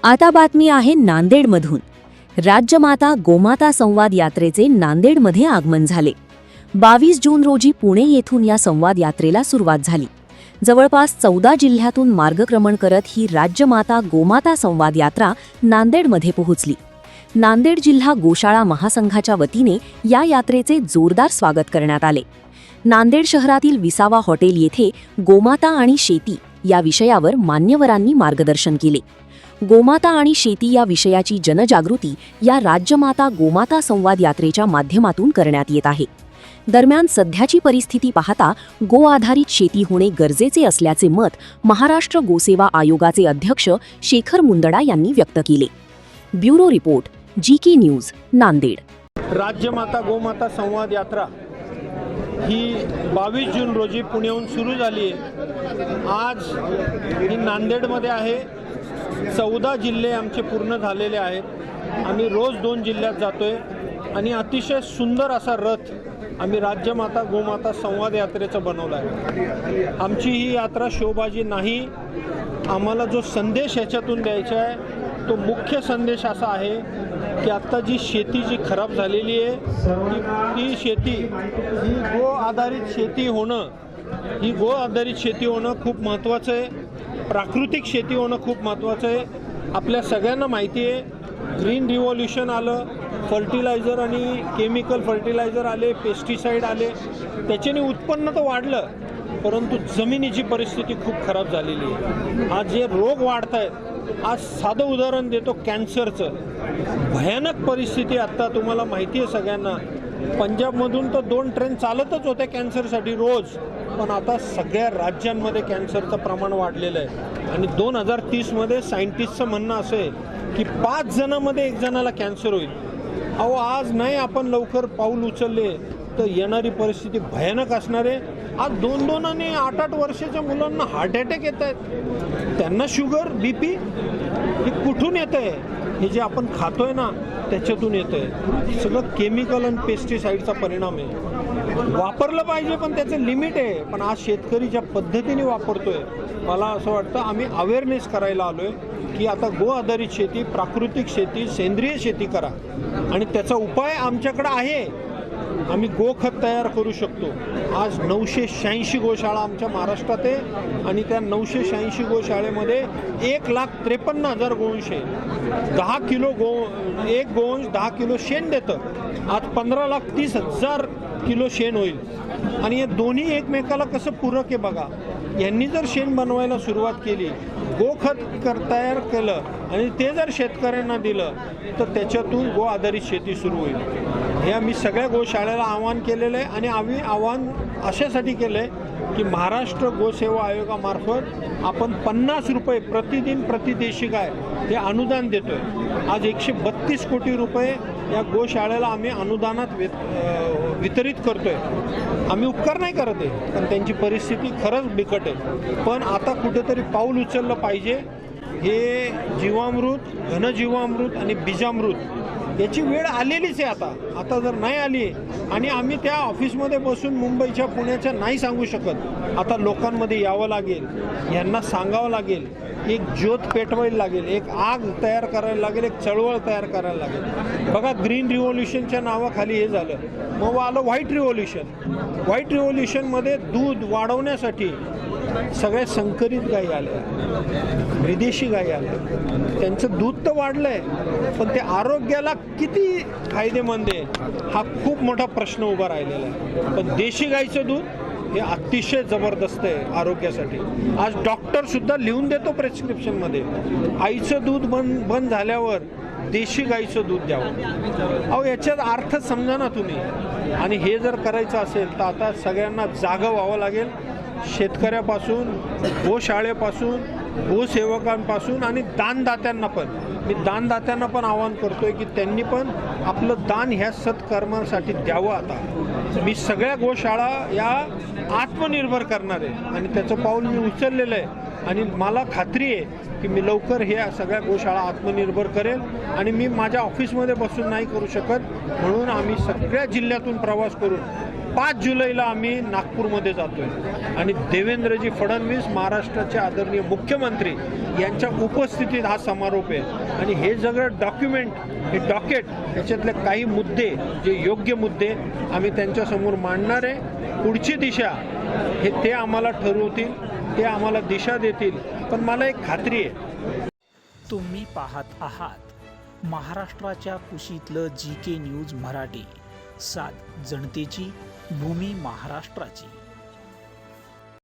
आता बातमी आहे नांदेडमधून। राज्यमाता गोमाता संवाद यात्रेचे नांदेडमध्ये आगमन झाले। 22 जून रोजी पुणे येथून या संवाद यात्रेला सुरुवात झाली। जवळपास 14 जिल्ह्यातून मार्गक्रमण करत ही राज्यमाता गोमाता संवाद यात्रा नांदेडमध्ये पोहोचली। नांदेड जिल्हा गोशाळा महासंघाच्या वतीने या यात्रेचे जोरदार स्वागत करण्यात आले। नांदेड शहरातील विसावा हॉटेल येथे गोमाता आणि शेती या विषयावर मान्यवरांनी मार्गदर्शन केले। गोमाता आणि शेती या विषयाची जनजागृती या राज्यमाता गोमाता संवाद यात्रेच्या माध्यमातून करण्यात येत आहे। दरम्यान सध्याची परिस्थिती पाहता गो आधारित शेती होणे गरजेचे असल्याचे मत महाराष्ट्र गोसेवा आयोगाचे अध्यक्ष शेखर मुंदडा यांनी व्यक्त केले। Bureau report, GK news, Nanded. राज्यमाता गोमाता संवाद यात्रा ही 22 जून रोजी पुण्याहून सुरू झाली आहे। आज ही नांदेडमध्ये आहे। 14 जिल्हे आमचे पूर्ण झालेले आहेत। आम्ही रोज 2 जिल्ह्यात जातोय आणि अतिशय सुंदर असा रथ आम्ही राज्यमाता गोमाता संवाद यात्रेचा बनवला आहे। आमची ही यात्रा शोभाजी नाही, आम्हाला जो संदेश याच्यातून द्यायचा आहे तो मुख्य संदेश असा आहे की आता जी शेती जी खराब झालेली आहे ती शेती ही गो आधारित शेती होणं खूप महत्त्वाचं आहे। प्राकृतिक शेती होणं खूप महत्त्वाचं आहे। आपल्या सगळ्यांना माहिती आहे ग्रीन रिव्होल्यूशन आलं, फर्टिलायझर आणि केमिकल फर्टिलायझर आले, पेस्टिसाइड आले, त्याच्याने उत्पन्न तर वाढलं परंतु जमिनीची परिस्थिती खूप खराब झालेली आहे। आज जे रोग वाढत आहेत, आज साधं उदाहरण देतो कॅन्सरचं। भयानक परिस्थिती आत्ता तुम्हाला माहिती आहे सगळ्यांना। पंजाबमधून तर 2 ट्रेन चालतच होते कॅन्सरसाठी रोज, पण आता सगळ्या राज्यांमध्ये कॅन्सरचं प्रमाण वाढलेलं आहे। आणि 2030मध्ये सायंटिस्टचं म्हणणं असं आहे की 5 जणांमध्ये 1 जणाला कॅन्सर होईल। अहो, आज नाही आपण लवकर पाऊल उचलले तर येणारी परिस्थिती भयानक असणार आहे। आज 2-2 आणि 8-8 वर्षाच्या मुलांना हार्ट अटॅक येत आहेत, त्यांना शुगर, BP हे कुठून येतं आहे? हे जे आपण खातोय ना त्याच्यातून येतं आहे। सगळं केमिकल आणि पेस्टिसाइडचा परिणाम आहे। वापरलं पाहिजे पण त्याचं लिमिट आहे। पण आज शेतकरी ज्या पद्धतीने वापरतोय, मला असं वाटतं आम्ही अवेअरनेस करायला आलोय की आता गो आधारित शेती, प्राकृतिक शेती, सेंद्रिय शेती करा आणि त्याचा उपाय आमच्याकडे आहे। आम्ही गोखत तयार करू शकतो। आज 986 गोशाळा आमच्या महाराष्ट्रात आहे आणि त्या 986 गोशाळेमध्ये 1,53,000 गोवंश आहे। 10 किलो एक गोवंश 10 किलो शेण देतं। आज 15,30,000 किलो शेण होईल आणि हे दोन्ही एकमेकाला कसं पूरक आहे बघा। यांनी जर शेण बनवायला सुरुवात केली, गोखत तयार केलं आणि ते जर शेतकऱ्यांना दिलं तर त्याच्यातून गो आधारित शेती सुरू होईल। हे आम्ही सगळ्या गोशाळेला आवाहन केलेलं आहे आणि आम्ही आवाहन अशासाठी केलं आहे की महाराष्ट्र गोसेवा आयोगामार्फत आपण 50 रुपये प्रतिदिन प्रति देशी गाय हे अनुदान देतो आहे। आज 132 कोटी रुपये या गोशाळेला आम्ही अनुदानात वितरित करतो आहे। आम्ही उपकार नाही करत आहे, पण त्यांची परिस्थिती खरंच बिकट आहे। पण आता कुठेतरी पाऊल उचललं पाहिजे। हे जीवामृत, घनजीवामृत आणि बीजामृत याची वेळ आलेलीच आहे। आता जर नाही आली आणि आम्ही त्या ऑफिसमध्ये बसून मुंबईच्या पुण्याच्या नाही सांगू शकत, आता लोकांमध्ये यावं लागेल, यांना सांगावं लागेल, एक ज्योत पेटवायला लागेल, एक आग तयार करायला लागेल, एक चळवळ तयार करायला लागेल। बघा, ग्रीन रिव्होल्यूशनच्या नावाखाली हे झालं, मग आलं व्हाईट रिव्होल्यूशन। व्हाईट रिव्होल्यूशनमध्ये दूध वाढवण्यासाठी सगळ्या संकरित गायी आल्या, विदेशी गायी आल्या। त्यांचं दूध तर वाढलंय पण ते आरोग्याला किती फायदेमंद आहे हा खूप मोठा प्रश्न उभा राहिलेला आहे। पण देशी गाईचं दूध हे अतिशय जबरदस्त आहे आरोग्यासाठी। आज डॉक्टर सुद्धा लिहून देतो प्रेस्क्रिप्शनमध्ये, आईचं दूध बंद झाल्यावर देशी गाईचं दूध द्यावं। अहो, याच्यात अर्थ समजा ना तुम्ही। आणि हे जर करायचं असेल तर आता सगळ्यांना जागं व्हावं लागेल, शेतकऱ्यापासून, गोशाळेपासून, गोसेवकांपासून आणि दानदात्यांना पण। मी दानदात्यांना पण आवाहन करतोय की त्यांनी पण आपलं दान ह्या सत्कर्मासाठी द्यावं। आता मी सगळ्या गोशाळा या आत्मनिर्भर करणार आहे आणि त्याचं पाऊल मी उचललेलं आहे आणि मला खात्री आहे की मी लवकर हे सगळ्या गोशाळा आत्मनिर्भर करेल। आणि मी माझ्या ऑफिसमध्ये बसून नाही करू शकत, म्हणून आम्ही सगळ्या जिल्ह्यातून प्रवास करून 5 जुलैला आम्ही नागपूरमध्ये जातोय आणि देवेंद्रजी फडणवीस महाराष्ट्राचे आदरणीय मुख्यमंत्री यांच्या उपस्थितीत हा समारोप आहे आणि हे सगळं डॉक्युमेंट, हे डॉकेट, याच्यातले काही मुद्दे, जे योग्य मुद्दे आम्ही त्यांच्यासमोर मांडणार आहे. पुढची दिशा हे ते आम्हाला ठरवतील, ते आम्हाला दिशा देतील. पण मला एक खात्री आहे. तुम्ही पाहत आहात महाराष्ट्राच्या कुशीतलं GK न्यूज मराठी, सात जनतेची, भूमी महाराष्ट्राची.